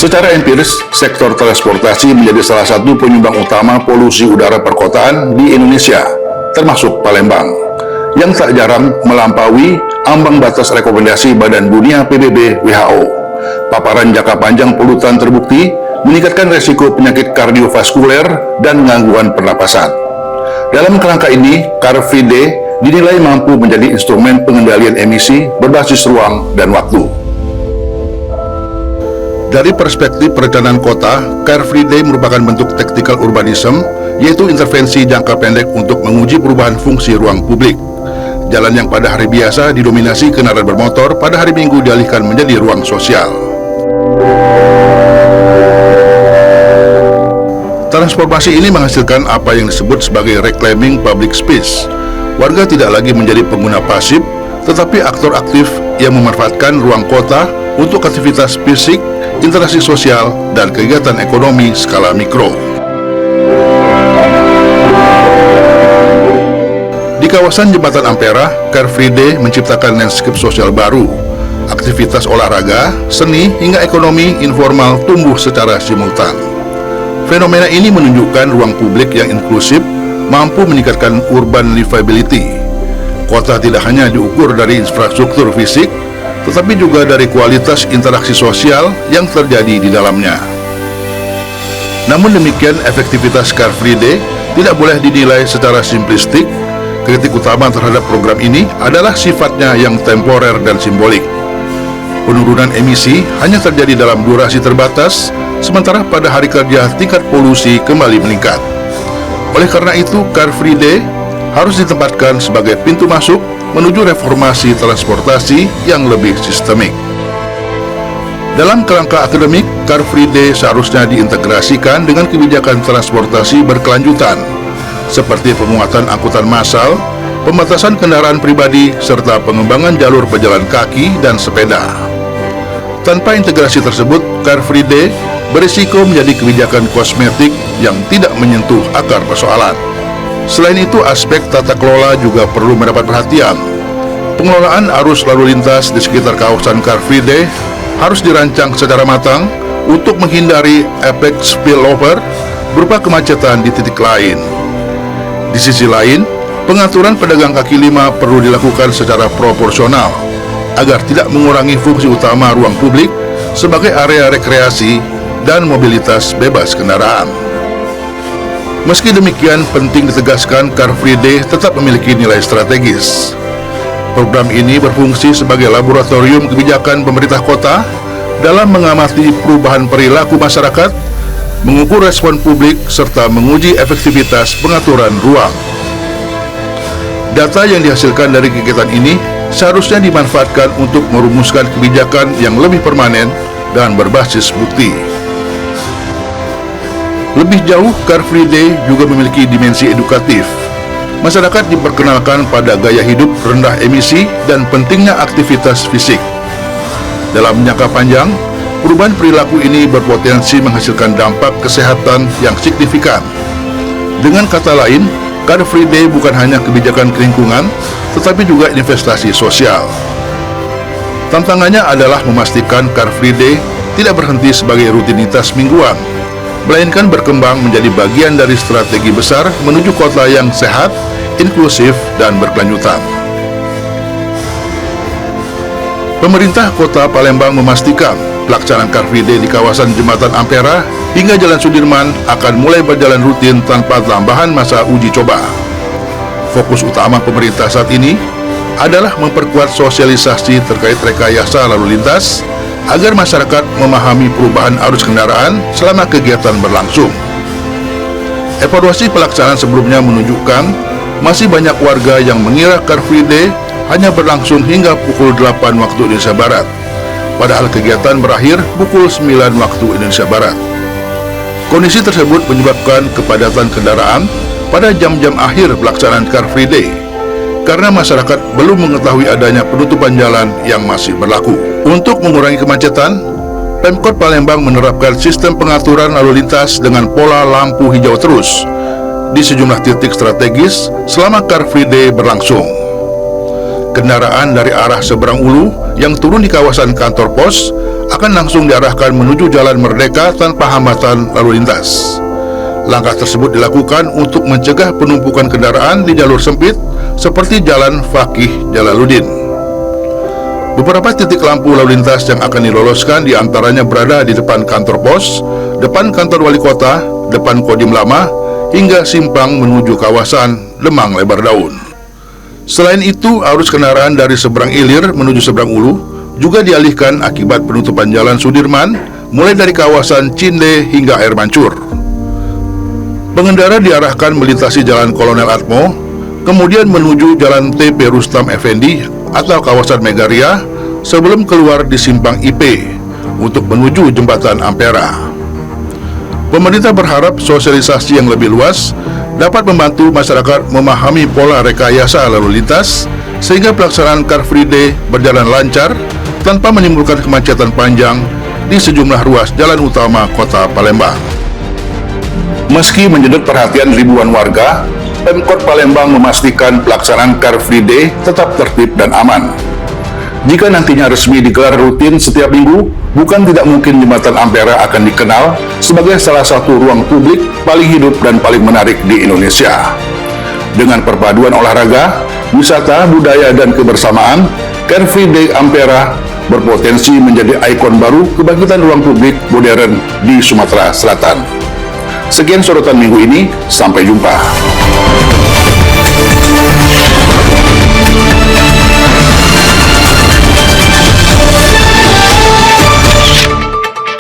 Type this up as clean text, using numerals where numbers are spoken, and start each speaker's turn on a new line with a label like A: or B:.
A: Secara empiris, sektor transportasi menjadi salah satu penyumbang utama polusi udara perkotaan di Indonesia, termasuk Palembang, yang tak jarang melampaui ambang batas rekomendasi Badan Dunia PBB WHO. Paparan jangka panjang polutan terbukti meningkatkan resiko penyakit kardiovaskuler dan gangguan pernapasan. Dalam kerangka ini, Car Free Day dinilai mampu menjadi instrumen pengendalian emisi berbasis ruang dan waktu. Dari perspektif perencanaan kota, Car Free Day merupakan bentuk tactical urbanism, yaitu intervensi jangka pendek untuk menguji perubahan fungsi ruang publik. Jalan yang pada hari biasa didominasi kendaraan bermotor, pada hari Minggu dialihkan menjadi ruang sosial. Transformasi ini menghasilkan apa yang disebut sebagai reclaiming public space. Warga tidak lagi menjadi pengguna pasif, tetapi aktor aktif yang memanfaatkan ruang kota untuk aktivitas fisik, interaksi sosial, dan kegiatan ekonomi skala mikro. Di kawasan Jembatan Ampera, Car Free Day menciptakan landscape sosial baru. Aktivitas olahraga, seni, hingga ekonomi informal tumbuh secara simultan. Fenomena ini menunjukkan ruang publik yang inklusif mampu meningkatkan urban livability. Kota tidak hanya diukur dari infrastruktur fisik, tetapi juga dari kualitas interaksi sosial yang terjadi di dalamnya. Namun demikian, efektivitas Car Free Day tidak boleh dinilai secara simplistik. Kritik utama terhadap program ini adalah sifatnya yang temporer dan simbolik. Penurunan emisi hanya terjadi dalam durasi terbatas, sementara pada hari kerja tingkat polusi kembali meningkat. Oleh karena itu, Car Free Day harus ditempatkan sebagai pintu masuk menuju reformasi transportasi yang lebih sistemik. Dalam kerangka akademik, Car Free Day seharusnya diintegrasikan dengan kebijakan transportasi berkelanjutan, seperti penguatan angkutan massal, pembatasan kendaraan pribadi, serta pengembangan jalur pejalan kaki dan sepeda. Tanpa integrasi tersebut, Car Free Day berisiko menjadi kebijakan kosmetik yang tidak menyentuh akar persoalan. Selain itu, aspek tata kelola juga perlu mendapat perhatian. Pengelolaan arus lalu lintas di sekitar kawasan Car Free Day harus dirancang secara matang untuk menghindari efek spillover berupa kemacetan di titik lain. Di sisi lain, pengaturan pedagang kaki lima perlu dilakukan secara proporsional agar tidak mengurangi fungsi utama ruang publik sebagai area rekreasi dan mobilitas bebas kendaraan. Meski demikian, penting ditegaskan Car Free Day tetap memiliki nilai strategis. Program ini berfungsi sebagai laboratorium kebijakan pemerintah kota dalam mengamati perubahan perilaku masyarakat, mengukur respon publik, serta menguji efektivitas pengaturan ruang. Data yang dihasilkan dari kegiatan ini seharusnya dimanfaatkan untuk merumuskan kebijakan yang lebih permanen dan berbasis bukti. Lebih jauh, Car Free Day juga memiliki dimensi edukatif. Masyarakat diperkenalkan pada gaya hidup rendah emisi dan pentingnya aktivitas fisik. Dalam jangka panjang, perubahan perilaku ini berpotensi menghasilkan dampak kesehatan yang signifikan. Dengan kata lain, Car Free Day bukan hanya kebijakan lingkungan, tetapi juga investasi sosial. Tantangannya adalah memastikan Car Free Day tidak berhenti sebagai rutinitas mingguan, melainkan berkembang menjadi bagian dari strategi besar menuju kota yang sehat, inklusif, dan berkelanjutan. Pemerintah Kota Palembang memastikan pelaksanaan Car Free Day di kawasan Jembatan Ampera hingga Jalan Sudirman akan mulai berjalan rutin tanpa tambahan masa uji coba. Fokus utama pemerintah saat ini adalah memperkuat sosialisasi terkait rekayasa lalu lintas agar masyarakat memahami perubahan arus kendaraan selama kegiatan berlangsung. Evaluasi pelaksanaan sebelumnya menunjukkan masih banyak warga yang mengira Car Free Day hanya berlangsung hingga pukul 8 waktu Indonesia Barat, padahal kegiatan berakhir pukul 9 waktu Indonesia Barat. Kondisi tersebut menyebabkan kepadatan kendaraan pada jam-jam akhir pelaksanaan Car Free Day, karena masyarakat belum mengetahui adanya penutupan jalan yang masih berlaku. Untuk mengurangi kemacetan, Pemkot Palembang menerapkan sistem pengaturan lalu lintas dengan pola lampu hijau terus di sejumlah titik strategis selama Car Free Day berlangsung. Kendaraan dari arah seberang ulu yang turun di kawasan kantor pos akan langsung diarahkan menuju Jalan Merdeka tanpa hambatan lalu lintas. Langkah tersebut dilakukan untuk mencegah penumpukan kendaraan di jalur sempit seperti Jalan Fakih Jalaluddin. Beberapa titik lampu lalu lintas yang akan diloloskan diantaranya berada di depan kantor pos, depan kantor wali kota, depan Kodim Lama, hingga simpang menuju kawasan Lemang Lebar Daun. Selain itu, arus kendaraan dari seberang Ilir menuju seberang Ulu juga dialihkan akibat penutupan Jalan Sudirman mulai dari kawasan Cinde hingga Air Mancur. Pengendara diarahkan melintasi Jalan Kolonel Atmo, kemudian menuju Jalan TP Rustam Effendi atau kawasan Megaria sebelum keluar di simpang IP untuk menuju Jembatan Ampera. Pemerintah berharap sosialisasi yang lebih luas dapat membantu masyarakat memahami pola rekayasa lalu lintas sehingga pelaksanaan Car Free Day berjalan lancar tanpa menimbulkan kemacetan panjang di sejumlah ruas jalan utama kota Palembang. Meski menyedot perhatian ribuan warga, Pemkot Palembang memastikan pelaksanaan Car Free Day tetap tertib dan aman. Jika nantinya resmi digelar rutin setiap minggu, bukan tidak mungkin Jembatan Ampera akan dikenal sebagai salah satu ruang publik paling hidup dan paling menarik di Indonesia. Dengan perpaduan olahraga, wisata, budaya, dan kebersamaan, Car Free Day Ampera berpotensi menjadi ikon baru kebangkitan ruang publik modern di Sumatera Selatan. Sekian sorotan minggu ini, sampai jumpa.